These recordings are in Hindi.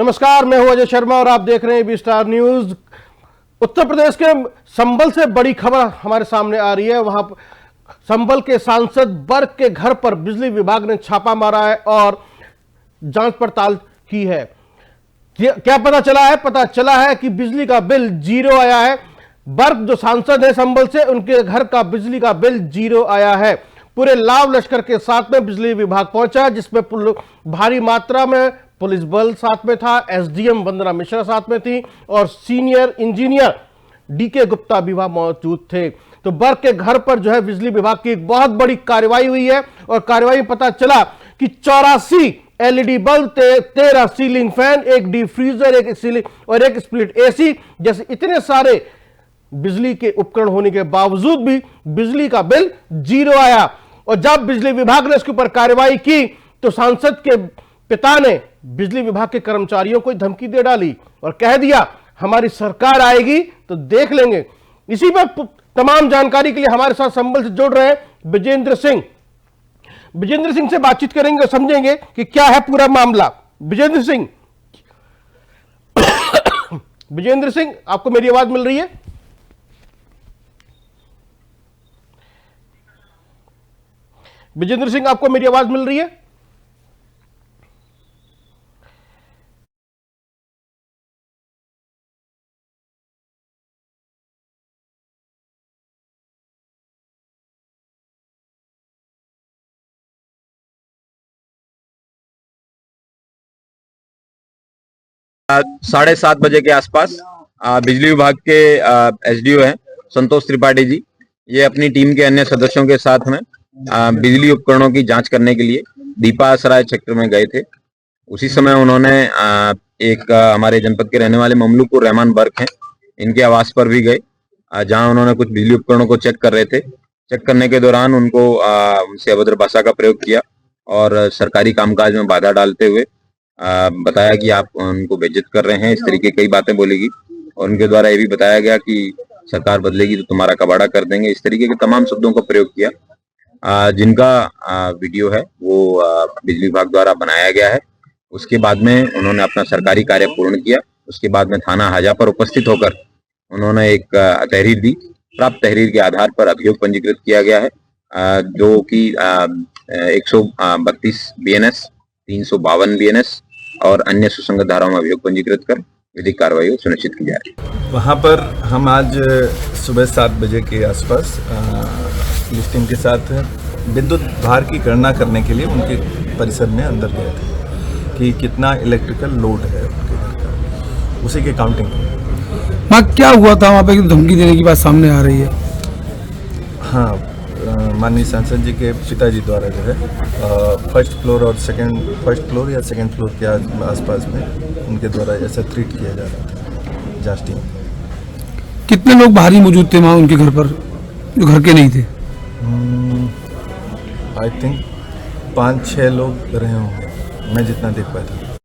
नमस्कार, मैं हूं अजय शर्मा और आप देख रहे हैं B star news. Uttar Pradesh के संभल से बड़ी खबर हमारे सामने आ रही है। वहां संभल के सांसद बर्क के घर पर बिजली विभाग ने छापा मारा है और जांच पड़ताल की है। क्या पता चला है? पता चला है कि बिजली का बिल 0 आया है। बर्क जो सांसद है संभल से, उनके घर का बिजली का बिल 0 आया है। पूरे लाव लश्कर के साथ में बिजली विभाग पहुंचा, जिसमें भारी मात्रा में पुलिस बल साथ में था, एसडीएम वंदना मिश्रा साथ में थी और सीनियर इंजीनियर डीके गुप्ता भी वहां मौजूद थे। तो बर्क के घर पर जो है बिजली विभाग की एक बहुत बड़ी कार्रवाई हुई है और कार्रवाई में पता चला कि 84 एलईडी बल्ब, 13 सीलिंग फैन, एक डीप फ्रीजर, एक सीलिंग और एक स्प्लिट एसी जैसे इतने सारे बिजली के उपकरण होने के बावजूद भी बिजली का बिल 0 आया। और जब बिजली विभाग ने इसके ऊपर कार्रवाई की तो सांसद के पिता ने बिजली विभाग के कर्मचारियों को धमकी दे डाली और कह दिया हमारी सरकार आएगी तो देख लेंगे। इसी पर तमाम जानकारी के लिए हमारे साथ संभल से जुड़ रहे हैं विजेंद्र सिंह। विजेंद्र सिंह से बातचीत करेंगे और समझेंगे कि क्या है पूरा मामला। विजेंद्र सिंह, विजेंद्र सिंह, आपको मेरी आवाज मिल रही है? विजेंद्र सिंह, आपको मेरी आवाज मिल रही है? साढ़े 7 बजे के आसपास बिजली विभाग के एसडीओ हैं संतोष त्रिपाठी जी, ये अपनी टीम के अन्य सदस्यों के साथ में बिजली उपकरणों की जांच करने के लिए दीपा सराय क्षेत्र में गए थे। उसी समय उन्होंने एक हमारे जनपद के रहने वाले ममलूकुर रहमान बर्क हैं, इनके आवास पर भी गए, जहां उन्होंने कुछ बिजली उपकरणों को चेक कर रहे थे। चेक करने के दौरान उनसे अभद्र भाषा का प्रयोग किया और सरकारी कामकाज में बाधा डालते हुए बताया कि आप उनको बेइज्जत कर रहे हैं, इस तरीके कई बातें बोलेगी और उनके द्वारा ये भी बताया गया कि सरकार बदलेगी तो तुम्हारा कबाड़ा कर देंगे, इस तरीके के तमाम शब्दों का प्रयोग किया, जिनका वीडियो है वो बिजली विभाग द्वारा बनाया गया है। उसके बाद में उन्होंने अपना सरकारी कार्य पूर्ण किया। उसके बाद में थाना हाजा पर उपस्थित होकर उन्होंने एक तहरीर दी। प्राप्त तहरीर के आधार पर अभियोग पंजीकृत किया गया है, जो कि 132 बीएनएस, 352 बीएनएस और अन्य सुसंगत धाराओं में अभियोग पंजीकृत कर विधिक कार्रवाई सुनिश्चित की जा रही है। वहाँ पर हम आज सुबह 7 बजे के आसपास पुलिस टीम के साथ विद्युत भार की गणना करने के लिए उनके परिसर में अंदर गए थे कि कितना इलेक्ट्रिकल लोड है उनके घर का, उसी के काउंटिंग की। वहाँ क्या हुआ था? वहाँ पे धमकी देने की बात सामने आ रही है। हाँ, माननीय सांसद जी के पिताजी द्वारा जो है फर्स्ट फ्लोर या सेकंड फ्लोर के आसपास में उनके द्वारा ऐसा थ्रेट किया जा रहा था जांच टीम। कितने लोग बाहरी मौजूद थे वहाँ उनके घर पर जो घर के नहीं थे? आई थिंक 5-6 लोग रहे होंगे, मैं जितना देख पाया था।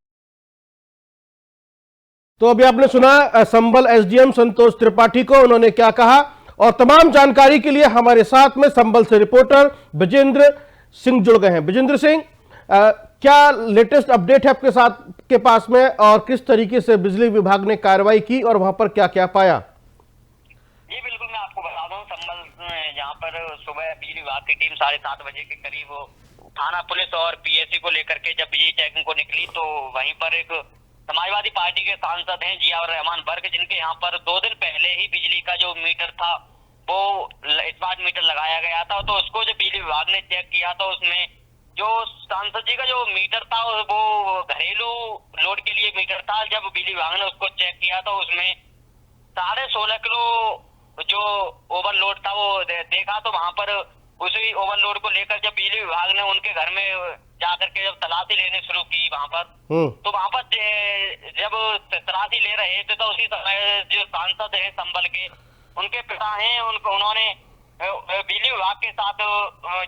तो अभी आपने सुना संभल एसडीएम संतोष त्रिपाठी को, उन्होंने क्या कहा। और तमाम जानकारी के लिए हमारे साथ में संभल से रिपोर्टर विजेंद्र सिंह जुड़ गए हैं। विजेंद्र सिंह, क्या लेटेस्ट अपडेट है आपके साथ के पास में और किस तरीके से बिजली विभाग ने कार्रवाई की और वहां पर क्या क्या पाया? जी बिल्कुल, मैं आपको बता दूं, संभल यहाँ पर सुबह बिजली विभाग की टीम 7:30 बजे के करीब थाना पुलिस और पीएससी को लेकर के जब बिजली चेकिंग को निकली तो वहीं पर एक समाजवादी पार्टी के सांसद हैं जियाउर रहमान बर्क, जिनके यहाँ पर 2 दिन पहले ही बिजली का जो मीटर था वो स्मार्ट मीटर लगाया गया था। तो उसको जब बिजली विभाग ने चेक किया तो उसमें जो सांसद जी का जो मीटर था वो घरेलू लोड के लिए मीटर था। जब बिजली विभाग ने उसको चेक किया तो उसमें 16.5 किलो जो ओवरलोड था वो देखा। तो वहां पर उसी ओवरलोड को लेकर जब बिजली विभाग ने उनके घर में जाकर के जब तलाशी लेने शुरू की वहां पर, तो वहां पर जब तलाशी ले रहे थे तो उसी समय जो सांसद है संभल के, उनके पिता हैं, उन्होंने बिजली विभाग के साथ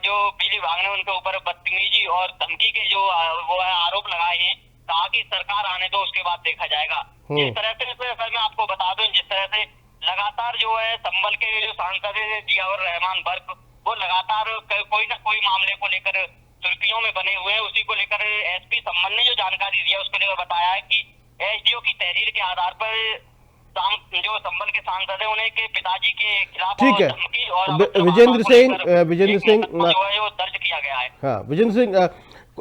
जो बिजली विभाग ने उनके ऊपर बदतमीजी और धमकी के जो वो है आरोप लगाए हैं, कहा कि सरकार आने दो उसके बाद देखा जाएगा। जिस तरह से सर मैं आपको बता दूं, जिस तरह से लगातार जो है संभल के जो सांसद है जियाउर रहमान बर्क, वो लगातार कोई ना कोई मामले को लेकर सुर्खियों में बने हुए हैं। उसी को लेकर एसपी संभल ने जो जानकारी दी है उसको लेकर बताया है कि एसडीओ की तहरीर के आधार पर जो संबल के सांसद है उन्हें के पिताजी के खिलाफ ठीक है। धमकी और विजेंद्र सिंह जो है वो दर्ज किया गया है। हाँ विजेंद्र सिंह,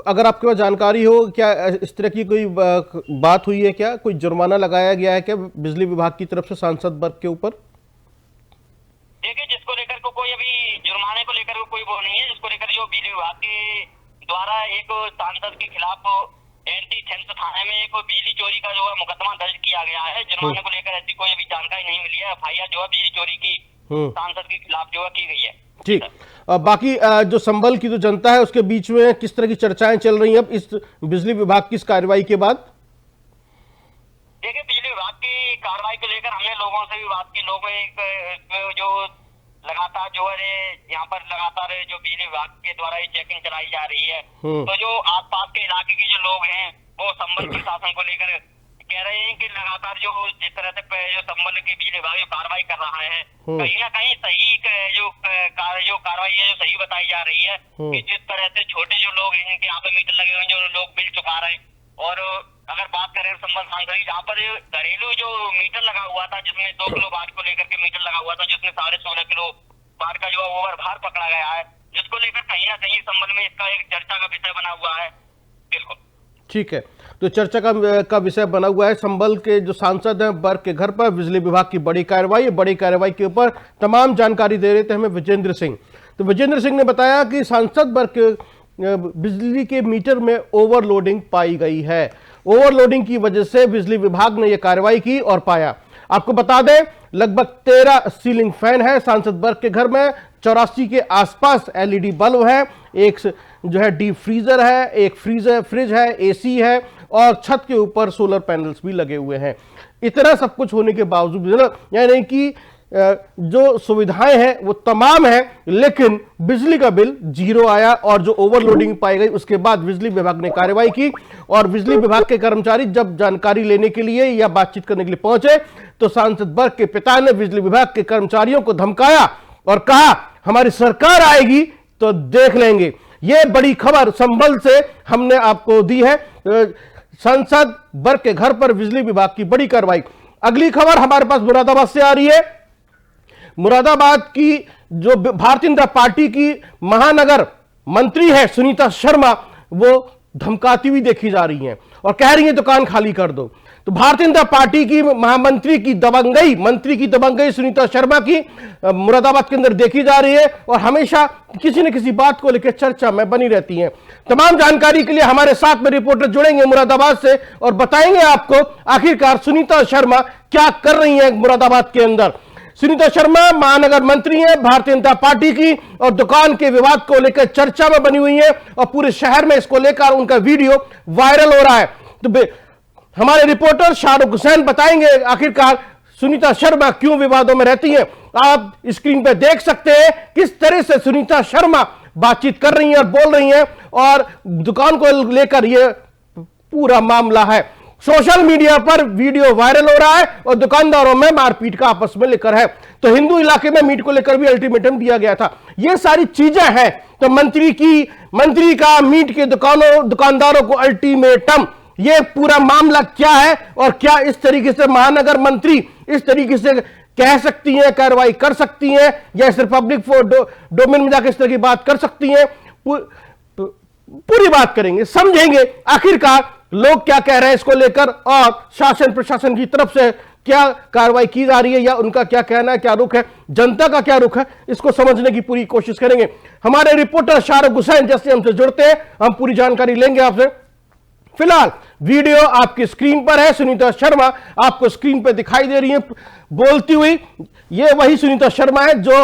अगर आपके पास जानकारी हो, क्या इस तरह की कोई बात हुई है, क्या कोई जुर्माना लगाया गया है क्या बिजली विभाग की तरफ से सांसद वर्ग के ऊपर? देखिए, जिसको लेकर को कोई अभी जुर्माने को लेकर कोई वो नहीं है, जिसको लेकर जो बिजली विभाग के द्वारा एक सांसद के खिलाफ एंटी थेम्स थाने में एक बिजली चोरी का जो है मुकदमा दर्ज किया गया है। जुर्माने को लेकर ऐसी कोई अभी जानकारी नहीं मिली है। एफआईआर जो है बिजली चोरी की सांसद के खिलाफ जो है की गई है। ठीक, बाकी जो संभल की जो जनता है उसके बीच में किस तरह की चर्चाएं चल रही हैं अब इस बिजली विभाग की इस कार्रवाई के बाद? देखिए, बिजली विभाग की कार्रवाई को लेकर हमने लोगों से भी बात की। लोग एक जो लगातार जो है यहाँ पर लगातार जो बिजली विभाग के द्वारा ये चेकिंग चलाई जा रही है, तो जो आसपास के इलाके के जो लोग हैं वो संबल प्रशासन को लेकर कह रहे हैं कि लगातार जो जिस तरह से जो संबल की बिजली विभाग कार्रवाई कर रहा है, कहीं ना कहीं सही जो कार्रवाई है जो सही बताई जा रही है कि जिस तरह से छोटे जो लोग हैं कि यहाँ पे मीटर लगे हुए जो लोग बिल चुका रहे हैं। और अगर बात करें संबल सांसद की, जहाँ पर घरेलू जो मीटर लगा हुआ था जिसमें 2 किलो वाट को लेकर के मीटर लगा हुआ था, जिसमें 16.5 किलो वाट का जो ओवर भार पकड़ा गया है, जिसको लेकर कहीं ना कहीं संबल में इसका एक चर्चा का विषय बना हुआ है। बिल्कुल ठीक है, तो चर्चा का विषय बना हुआ है। संभल के जो सांसद हैं बर्ग के घर पर बिजली विभाग की बड़ी कार्रवाई के ऊपर तमाम जानकारी दे रहे थे हमें विजेंद्र सिंह। तो विजेंद्र सिंह ने बताया कि सांसद बर्ग के बिजली के मीटर में ओवरलोडिंग पाई गई है। ओवरलोडिंग की वजह से बिजली विभाग ने यह कार्रवाई की और पाया। आपको बता दें, लगभग 13 सीलिंग फैन है सांसद बर्ग के घर में, 84 के आसपास एलईडी बल्ब है, एक जो है डीप फ्रीजर है, एक फ्रिज है, एसी है और छत के ऊपर सोलर पैनल्स भी लगे हुए हैं। इतना सब कुछ होने के बावजूद यानी कि जो सुविधाएं हैं वो तमाम है, लेकिन बिजली का बिल 0 आया और जो ओवरलोडिंग पाई गई उसके बाद बिजली विभाग ने कार्रवाई की। और बिजली विभाग के कर्मचारी जब जानकारी लेने के लिए या बातचीत करने के लिए पहुंचे तो सांसद बर्ग के पिता ने बिजली विभाग के कर्मचारियों को धमकाया और कहा हमारी सरकार आएगी तो देख लेंगे। यह बड़ी खबर संभल से हमने आपको दी है। सांसद बर्ग के घर पर बिजली विभाग की बड़ी कार्रवाई। अगली खबर हमारे पास मुरादाबाद से आ रही है। मुरादाबाद की जो भारतीय जनता पार्टी की महानगर मंत्री है सुनीता शर्मा, वो धमकाती हुई देखी जा रही हैं और कह रही है दुकान खाली कर दो। तो भारतीय जनता पार्टी की महामंत्री की दबंगई सुनीता शर्मा की मुरादाबाद के अंदर देखी जा रही है और हमेशा किसी न किसी बात को लेकर चर्चा में बनी रहती हैं। तमाम जानकारी के लिए हमारे साथ में रिपोर्टर जुड़ेंगे मुरादाबाद से और बताएंगे आपको आखिरकार सुनीता शर्मा क्या कर रही हैं मुरादाबाद के अंदर। सुनीता शर्मा महानगर मंत्री है भारतीय जनता पार्टी की और दुकान के विवाद को लेकर चर्चा में बनी हुई है और पूरे शहर में इसको लेकर उनका वीडियो वायरल हो रहा है। तो हमारे रिपोर्टर शाहरुख हुसैन बताएंगे आखिरकार सुनीता शर्मा क्यों विवादों में रहती हैं। आप स्क्रीन पर देख सकते हैं किस तरह से सुनीता शर्मा बातचीत कर रही हैं और बोल रही हैं और दुकान को लेकर यह पूरा मामला है। सोशल मीडिया पर वीडियो वायरल हो रहा है और दुकानदारों में मारपीट का आपस में लेकर है। तो हिंदू इलाके में मीट को लेकर भी अल्टीमेटम दिया गया था। ये सारी चीजें हैं। तो मंत्री का मीट के दुकानदारों को अल्टीमेटम, ये पूरा मामला क्या है और क्या इस तरीके से महानगर मंत्री इस तरीके से कह सकती हैं, कार्रवाई कर सकती हैं या सिर्फ पब्लिक डोमेन में जाकर इस तरह की बात कर सकती हैं, पूरी बात करेंगे, समझेंगे आखिरकार लोग क्या कह रहे हैं इसको लेकर और शासन प्रशासन की तरफ से क्या कार्रवाई की जा रही है या उनका क्या कहना है, क्या रुख है, जनता का क्या रुख है, इसको समझने की पूरी कोशिश करेंगे। हमारे रिपोर्टर शाहरुख हुसैन जैसे हमसे जुड़ते हैं, हम पूरी जानकारी लेंगे आपसे। फिलहाल वीडियो आपकी स्क्रीन पर है। सुनीता शर्मा आपको स्क्रीन पर दिखाई दे रही है बोलती हुई। ये वही सुनीता शर्मा है जो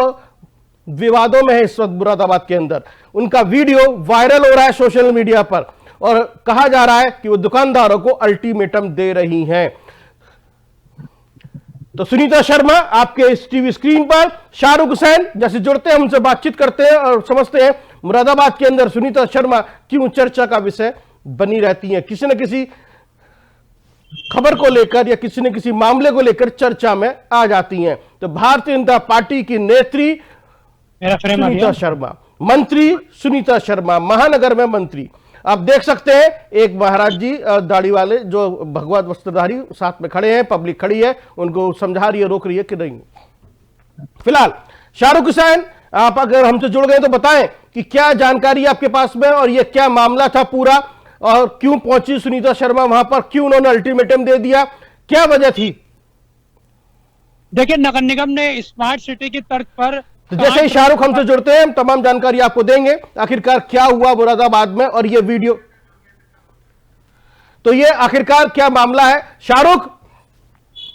विवादों में है इस वक्त मुरादाबाद के अंदर। उनका वीडियो वायरल हो रहा है सोशल मीडिया पर और कहा जा रहा है कि वो दुकानदारों को अल्टीमेटम दे रही हैं। तो सुनीता शर्मा आपके इस टीवी स्क्रीन पर, शाहरुख हुसैन जैसे जुड़ते हैं उनसे बातचीत करते हैं और समझते हैं मुरादाबाद के अंदर सुनीता शर्मा क्यों चर्चा का विषय बनी रहती हैं, किसी न किसी खबर को लेकर या किसी न किसी मामले को लेकर चर्चा में आ जाती हैं। तो भारतीय जनता पार्टी की नेत्री सुनीता शर्मा, मंत्री सुनीता शर्मा, महानगर में मंत्री, आप देख सकते हैं एक महाराज जी दाढ़ी वाले जो भगवत वस्त्रधारी साथ में खड़े हैं, पब्लिक खड़ी है, उनको समझा रही है, रोक रही है कि नहीं। फिलहाल शाहरुख हुसैन, आप अगर हमसे जुड़ गए तो बताएं कि क्या जानकारी आपके पास में, और ये क्या मामला था पूरा, और क्यों पहुंची सुनीता शर्मा वहां पर, क्यों उन्होंने अल्टीमेटम दे दिया, क्या वजह थी? देखिए, नगर निगम ने स्मार्ट सिटी की तर्ज पर तो जैसे ही शाहरुख हमसे जुड़ते हैं हम तमाम जानकारी आपको देंगे आखिरकार क्या हुआ मुरादाबाद में, और ये वीडियो, तो ये आखिरकार क्या मामला है। शाहरुख,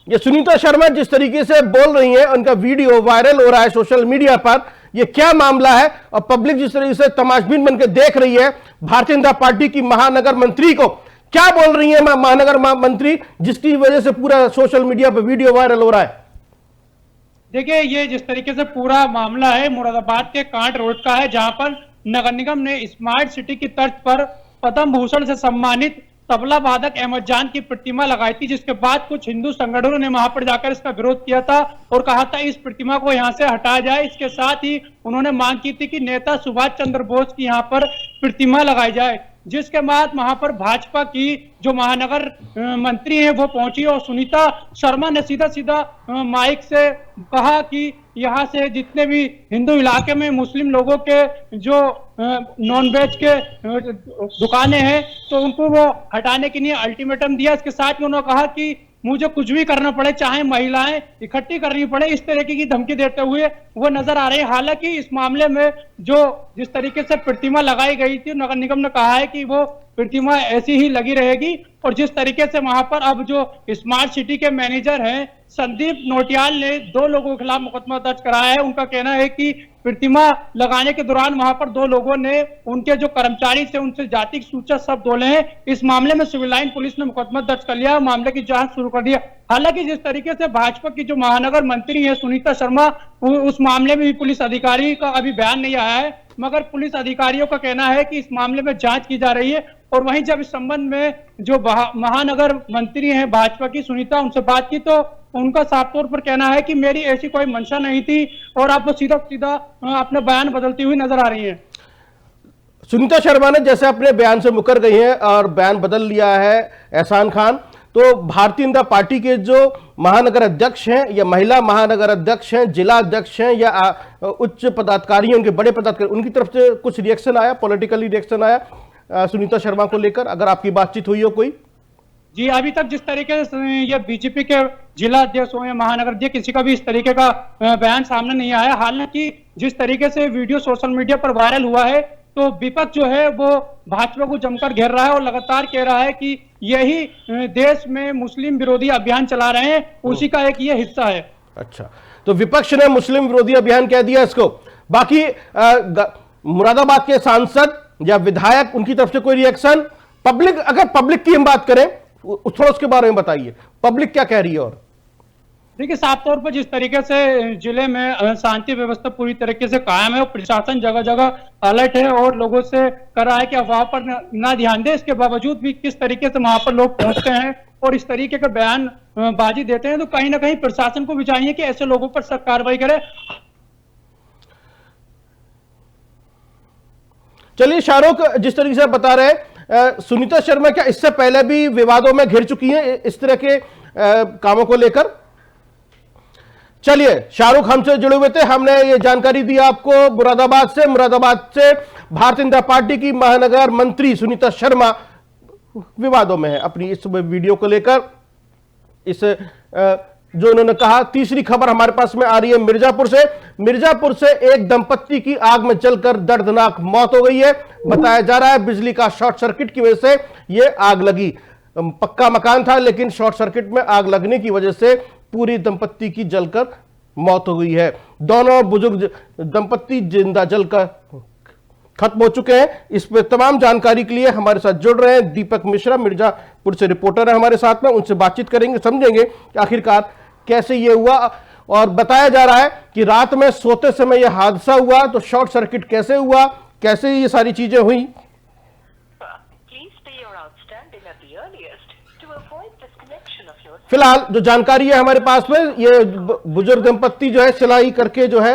ये सुनीता शर्मा जिस तरीके से बोल रही हैं, उनका वीडियो वायरल हो रहा है सोशल मीडिया पर, ये क्या मामला है, और पब्लिक जिस तरीके से तमाशबीन बनकर देख रही है भारतीय जनता पार्टी की महानगर मंत्री को, क्या बोल रही है महानगर मंत्री, जिसकी वजह से पूरा सोशल मीडिया पर वीडियो वायरल हो रहा है? देखिए, ये जिस तरीके से पूरा मामला है मुरादाबाद के कांट रोड का है, जहां पर नगर निगम ने स्मार्ट सिटी की तर्ज पर पद्म भूषण से सम्मानित तबला वादक अहमद जान की प्रतिमा लगाई थी, जिसके बाद कुछ हिंदू संगठनों ने वहां पर जाकर इसका विरोध किया था और कहा था इस प्रतिमा को यहां से हटाया जाए। इसके साथ ही उन्होंने मांग की थी कि नेता सुभाष चंद्र बोस की यहां पर प्रतिमा लगाई जाए, जिसके बाद वहां पर भाजपा की जो महानगर मंत्री हैं वो पहुंची और सुनीता शर्मा ने सीधा सीधा माइक से कहा कि यहाँ से जितने भी हिंदू इलाके में मुस्लिम लोगों के जो नॉनवेज के दुकानें हैं तो उनको वो हटाने के लिए अल्टीमेटम दिया। इसके साथ ही उन्होंने कहा कि मुझे कुछ भी करना पड़े, चाहे महिलाएं इकट्ठी करनी पड़े, इस तरीके की धमकी देते हुए वो नजर आ रहे हैं। हालांकि इस मामले में जो जिस तरीके से प्रतिमा लगाई गई थी, नगर निगम ने कहा है कि वो प्रतिमा ऐसी ही लगी रहेगी, और जिस तरीके से वहां पर अब जो स्मार्ट सिटी के मैनेजर हैं संदीप नोटियाल ने 2 लोगों के खिलाफ मुकदमा दर्ज कराया है। उनका कहना है कि प्रतिमा लगाने के दौरान वहां पर 2 लोगों ने उनके जो कर्मचारी थे उनसे जाति सूचक शब्द बोले हैं। इस मामले में सिविल लाइन पुलिस ने मुकदमा दर्ज कर लिया, मामले की जांच शुरू कर दिया। हालांकि जिस तरीके से भाजपा की जो महानगर मंत्री है सुनीता शर्मा, उस मामले में भी पुलिस अधिकारी का अभी बयान नहीं आया है, मगर पुलिस अधिकारियों का कहना है कि इस मामले में जांच की जा रही है। और वहीं जब इस संबंध में जो महानगर मंत्री हैं भाजपा की सुनीता, उनसे बात की तो उनका साफ तौर पर कहना है कि मेरी ऐसी कोई मंशा नहीं थी, और आप सीधा सीधा अपना बयान बदलती हुई नजर आ रही हैं। सुनीता शर्मा ने जैसे अपने बयान से मुकर गई हैं और बयान बदल लिया है एहसान खान, तो भारतीय जनता पार्टी के जो महानगर अध्यक्ष हैं या महिला महानगर अध्यक्ष हैं, जिला अध्यक्ष हैं या उच्च पदाधिकारी हैं, उनके बड़े पदाधिकारी, उनकी तरफ से कुछ रिएक्शन आया, पॉलिटिकली रिएक्शन आया सुनीता शर्मा को लेकर, अगर आपकी बातचीत हुई हो कोई? जी, अभी तक जिस तरीके से ये बीजेपी के जिला अध्यक्ष हो या महानगर अध्यक्ष, किसी का भी इस तरीके का बयान सामने नहीं आया। हालांकि जिस तरीके से वीडियो सोशल मीडिया पर वायरल हुआ है तो विपक्ष जो है वो भाजपा को जमकर घेर रहा है और लगातार कह रहा है कि यही देश में मुस्लिम विरोधी अभियान चला रहे हैं, उसी का एक ये हिस्सा है। अच्छा, तो विपक्ष ने मुस्लिम विरोधी अभियान कह दिया इसको। बाकी मुरादाबाद के सांसद या विधायक, उनकी तरफ से कोई रिएक्शन? पब्लिक, अगर पब्लिक की हम बात करें थोड़ा उसके बारे में बताइए, पब्लिक क्या कह रही है? और देखिए, साफ तौर पर जिस तरीके से जिले में शांति व्यवस्था पूरी तरीके से कायम है और प्रशासन जगह जगह अलर्ट है और लोगों से कर रहा है कि अफवाह पर ना ध्यान दे, इसके बावजूद भी किस तरीके से वहां पर लोग पहुंचते हैं और इस तरीके का बयान बाजी देते हैं, तो कहीं ना कहीं प्रशासन को भी चाहिए कि ऐसे लोगों पर सख्त कार्रवाई करे। चलिए शाहरुख, जिस तरीके से बता रहे सुनीता शर्मा क्या इससे पहले भी विवादों में घिर चुकी हैं इस तरह के कामों को लेकर? चलिए, शाहरुख हमसे जुड़े हुए थे, हमने ये जानकारी दी आपको मुरादाबाद से भारतीय जनता पार्टी की महानगर मंत्री सुनीता शर्मा विवादों में है अपनी इस वीडियो को लेकर। इस जो उन्होंने कहा, तीसरी खबर हमारे पास में आ रही है मिर्जापुर से एक दंपत्ति की आग में जलकर दर्दनाक मौत हो गई है। बताया जा रहा है बिजली का शॉर्ट सर्किट की वजह से यह आग लगी। पक्का मकान था लेकिन शॉर्ट सर्किट में आग लगने की वजह से पूरी दंपत्ति की जलकर मौत हो गई है। दोनों बुजुर्ग दंपत्ति जिंदा जलकर खत्म हो चुके हैं। इस पर तमाम जानकारी के लिए हमारे साथ जुड़ रहे हैं दीपक मिश्रा, मिर्जापुर से रिपोर्टर है हमारे साथ में, उनसे बातचीत करेंगे, समझेंगे कि आखिरकार कैसे ये हुआ। और बताया जा रहा है कि रात में सोते समय यह हादसा हुआ, तो शॉर्ट सर्किट कैसे हुआ, कैसे ये सारी चीजें हुई। फिलहाल जो जानकारी है हमारे पास में, ये बुजुर्ग दंपत्ति जो है सिलाई करके जो है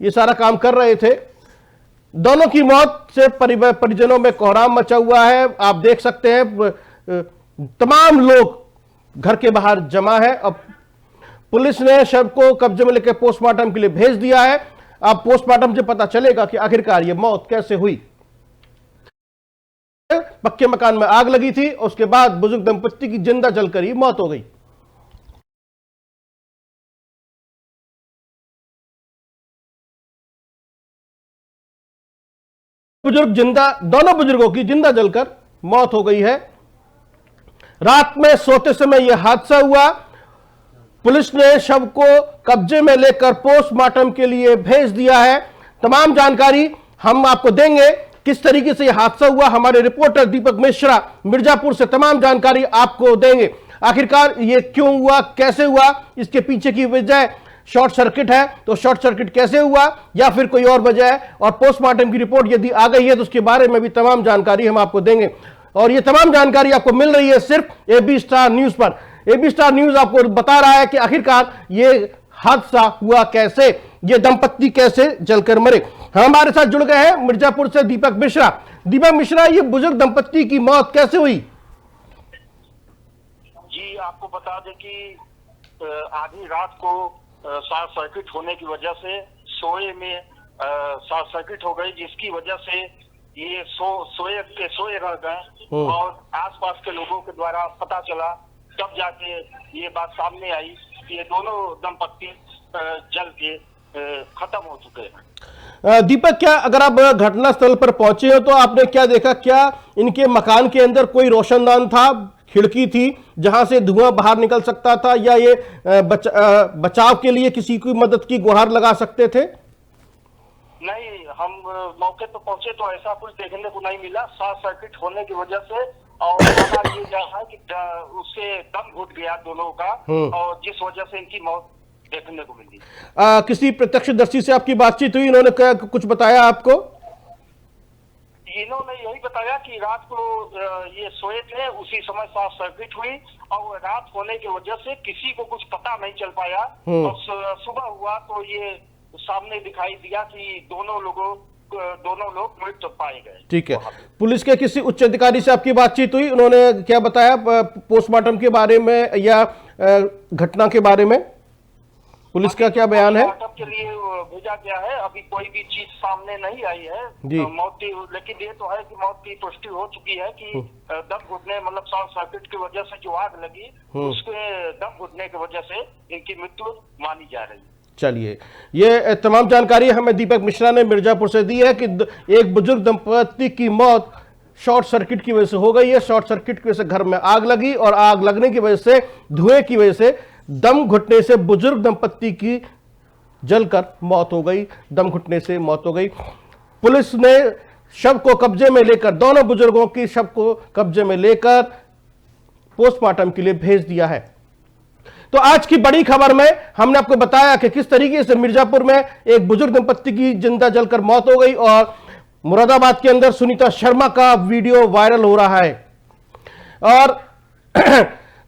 ये सारा काम कर रहे थे, दोनों की मौत से परिजनों में कोहराम मचा हुआ है। आप देख सकते हैं तमाम लोग घर के बाहर जमा है। अब पुलिस ने शव को कब्जे में लेकर पोस्टमार्टम के लिए भेज दिया है। अब पोस्टमार्टम से पता चलेगा कि आखिरकार यह मौत कैसे हुई। पक्के मकान में आग लगी थी, उसके बाद बुजुर्ग दंपत्ति की जिंदा जलकर ही मौत हो गई। दोनों बुजुर्गों की जिंदा जलकर मौत हो गई है। रात में सोते समय यह हादसा हुआ। पुलिस ने शव को कब्जे में लेकर पोस्टमार्टम के लिए भेज दिया है। तमाम जानकारी हम आपको देंगे किस तरीके से यह हादसा हुआ। हमारे रिपोर्टर दीपक मिश्रा मिर्जापुर से तमाम जानकारी आपको देंगे। आखिरकार यह क्यों हुआ, कैसे हुआ, इसके पीछे की वजह शॉर्ट सर्किट है तो शॉर्ट सर्किट कैसे हुआ या फिर कोई और वजह है, और पोस्टमार्टम की रिपोर्ट यदि आ गई है तो उसके बारे में भी तमाम जानकारी हम आपको देंगे। और ये तमाम जानकारी आपको मिल रही है सिर्फ एबी स्टार न्यूज पर। एबी स्टार न्यूज आपको बता रहा है कि आखिरकार ये हादसा हुआ कैसे, ये दंपत्ति कैसे जलकर मरे। हमारे साथ जुड़ गए हैं मिर्जापुर से दीपक मिश्रा। दीपक मिश्रा, ये बुजुर्ग दंपत्ति की मौत कैसे हुई? जी, आपको बता दें कि आधी रात को शॉर्ट सर्किट होने की वजह से सोए में शॉर्ट सर्किट हो गई, जिसकी वजह से ये सोए रह गए और आसपास के लोगों के द्वारा पता चला, तब जाके ये बात सामने आई कि ये दोनों दंपत्ति जल के खत्म हो चुके हैं। दीपक, क्या अगर आप घटनास्थल पर पहुंचे हो तो आपने क्या देखा? क्या इनके मकान के अंदर कोई रोशनदान था, खिड़की थी जहां से धुआं बाहर निकल सकता था, या ये बचाव के लिए किसी की मदद की गुहार लगा सकते थे? नहीं, हम मौके पर पहुंचे तो ऐसा कुछ देखने को नहीं मिला। शॉर्ट सर्किट होने की वजह से और ये है कि उससे दम घुट गया दोनों का, और जिस वजह से इनकी मौत देखने को मिली। किसी प्रत्यक्षदर्शी से आपकी बातचीत हुई? इन्होंने क्या कुछ बताया आपको? इन्होंने यही बताया कि रात को ये सोए थे, उसी समय शॉर्ट सर्किट हुई और रात होने की वजह से किसी को कुछ पता नहीं चल पाया, और सुबह हुआ तो ये सामने दिखाई दिया कि दोनों लोग मृत पाए गए। ठीक है, पुलिस के किसी उच्च अधिकारी से आपकी बातचीत हुई? उन्होंने क्या बताया पोस्टमार्टम के बारे में या घटना के बारे में? पुलिस का क्या बयान है? पोस्टमार्टम के लिए भेजा गया है, अभी कोई भी चीज सामने नहीं आई है मौत की, लेकिन ये तो है कि मौत की पुष्टि हो चुकी है कि दम घुटने, मतलब शॉर्ट सर्किट की वजह से जो आग लगी उसके दम घुटने की वजह से इनकी मृत्यु मानी जा रही है। चलिए, ये तमाम जानकारी हमें दीपक मिश्रा ने मिर्जापुर से दी है कि एक बुजुर्ग दंपत्ति की मौत शॉर्ट सर्किट की वजह से हो गई है। शॉर्ट सर्किट की वजह से घर में आग लगी और आग लगने की वजह से, धुएं की वजह से, दम घुटने से बुजुर्ग दंपत्ति की जलकर मौत हो गई, दम घुटने से मौत हो गई। पुलिस ने शव को कब्जे में लेकर, दोनों बुजुर्गों की शव को कब्जे में लेकर पोस्टमार्टम के लिए भेज दिया है। तो आज की बड़ी खबर में हमने आपको बताया कि किस तरीके से मिर्जापुर में एक बुजुर्ग दंपत्ति की जिंदा जलकर मौत हो गई और मुरादाबाद के अंदर सुनीता शर्मा का वीडियो वायरल हो रहा है। और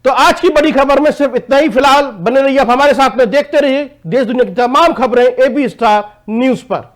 तो आज की बड़ी खबर में सिर्फ इतना ही। फिलहाल बने रहिए आप हमारे साथ में, देखते रहिए देश दुनिया की तमाम खबरें एबी स्टार न्यूज पर।